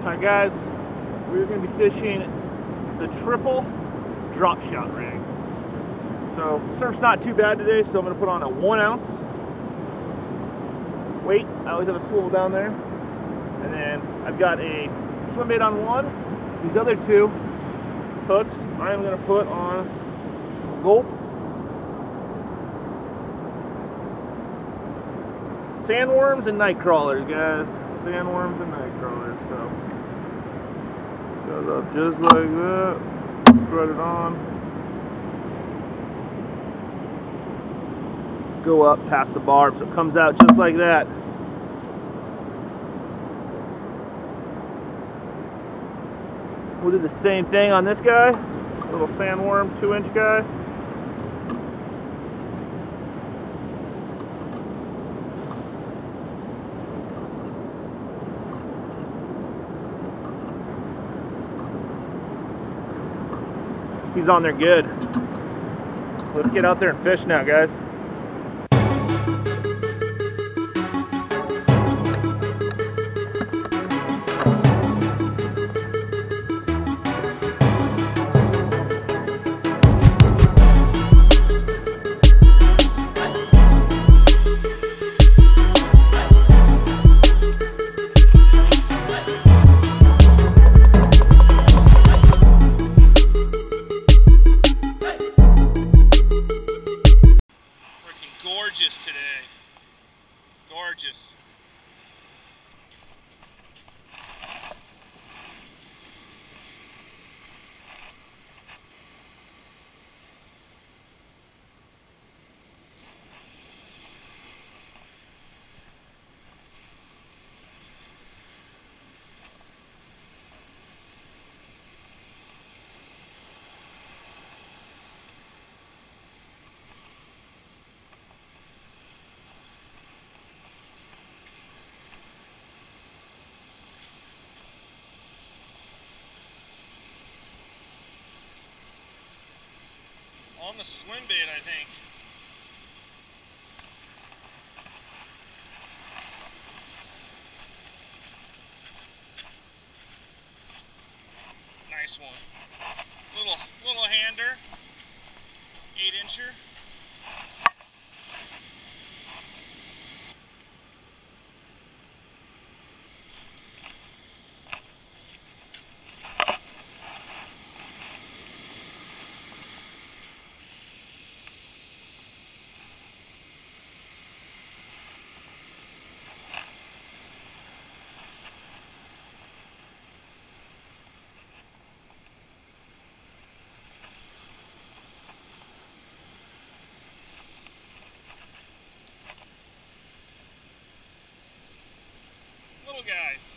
Alright guys, we're going to be fishing the triple drop shot rig. So surf's not too bad today, so I'm going to put on a 1 ounce weight. I always have a swivel down there. And then I've got a swim bait on one. These other two hooks I'm going to put on Gulp sandworms and night crawlers, guys. Sandworms and night crawlers. So goes up just like that. Spread it on. Go up past the barb so it comes out just like that. We'll do the same thing on this guy, little sandworm 2-inch guy. He's on there good. Let's get out there and fish now, guys. Gorgeous today. Gorgeous. On the swim bait, I think. Nice one. Little hander, 8-incher. Guys.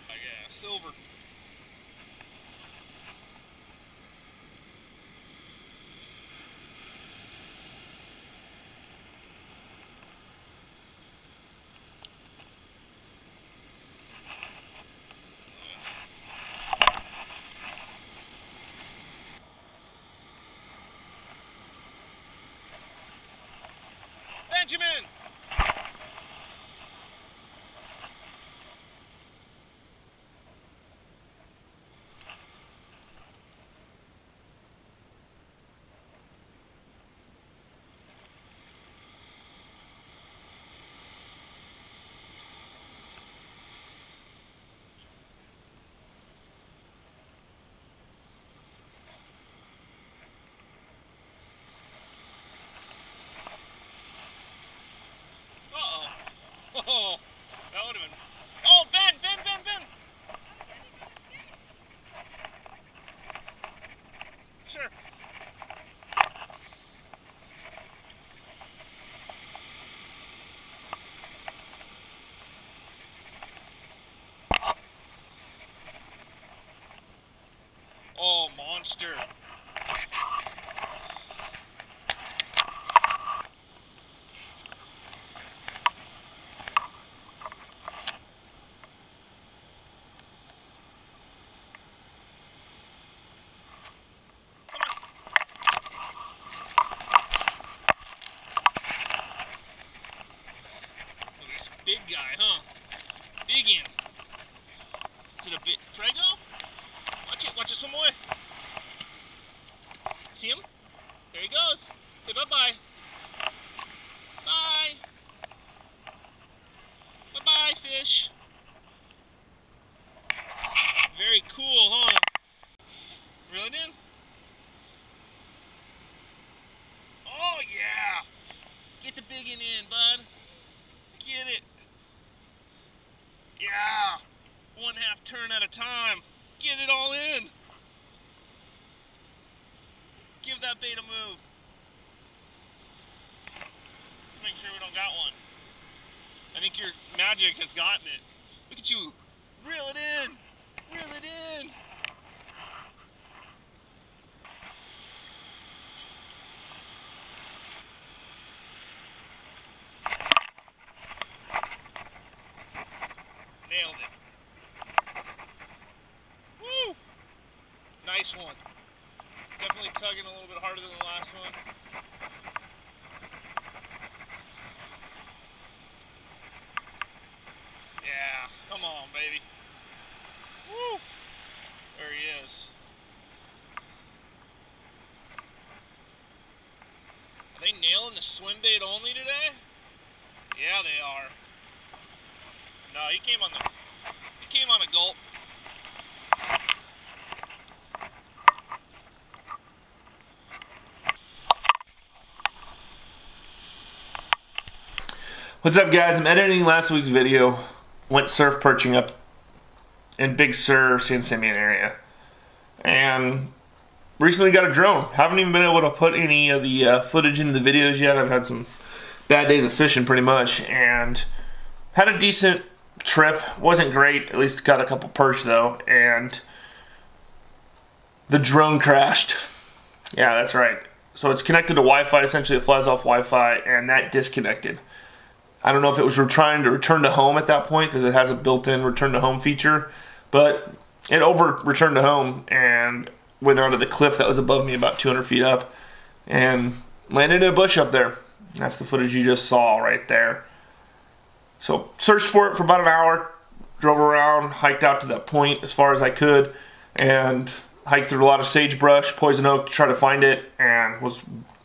Oh yeah, silver. Benjamin! Oh, that would have been. Oh, Ben! Sure. Oh, monster. There he goes. Say bye-bye. Bye. Bye-bye, fish. Very cool, huh? Reel it in. Oh, yeah. Get the big one in, bud. Get it. Yeah. 1/2 turn at a time. Get it all in. Give that bait a move. Let's make sure we don't got one. I think your magic has gotten it. Look at you. Reel it in. Reel it in. Nailed it. Woo! Nice one. Definitely tugging a little bit harder than the last one. Yeah, come on, baby. Woo! There he is. Are they nailing the swim bait only today? Yeah, they are. No, he came on a gulp. What's up, guys? I'm editing last week's video. Went surf perching up in Big Sur, San Simeon area. And recently got a drone. Haven't even been able to put any of the footage into the videos yet. I've had some bad days of fishing pretty much. And had a decent trip. Wasn't great. At least got a couple perch though. And the drone crashed. Yeah, that's right. So it's connected to Wi-Fi. Essentially, it flies off Wi-Fi and that disconnected. I don't know if it was trying to return to home at that point because it has a built-in return to home feature, but it returned to home and went onto the cliff that was above me about 200 feet up and landed in a bush up there. That's the footage you just saw right there. So searched for it for about an hour, drove around, hiked out to that point as far as I could, and hiked through a lot of sagebrush, poison oak to try to find it, and was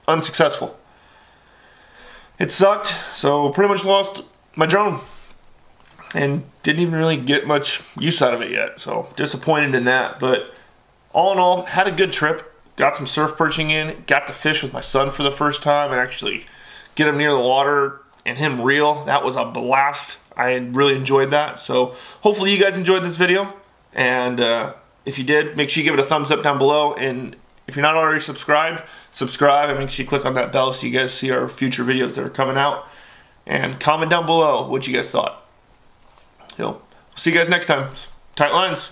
unsuccessful. It sucked, so pretty much lost my drone and didn't even really get much use out of it yet, so disappointed in that. But all in all, had a good trip, got some surf perching in, got to fish with my son for the first time and actually get him near the water and him reel. That was a blast. I really enjoyed that, so hopefully you guys enjoyed this video, and if you did, make sure you give it a thumbs up down below, and if you're not already subscribed, subscribe and make sure you click on that bell so you guys see our future videos that are coming out. And comment down below what you guys thought. So, see you guys next time. Tight lines.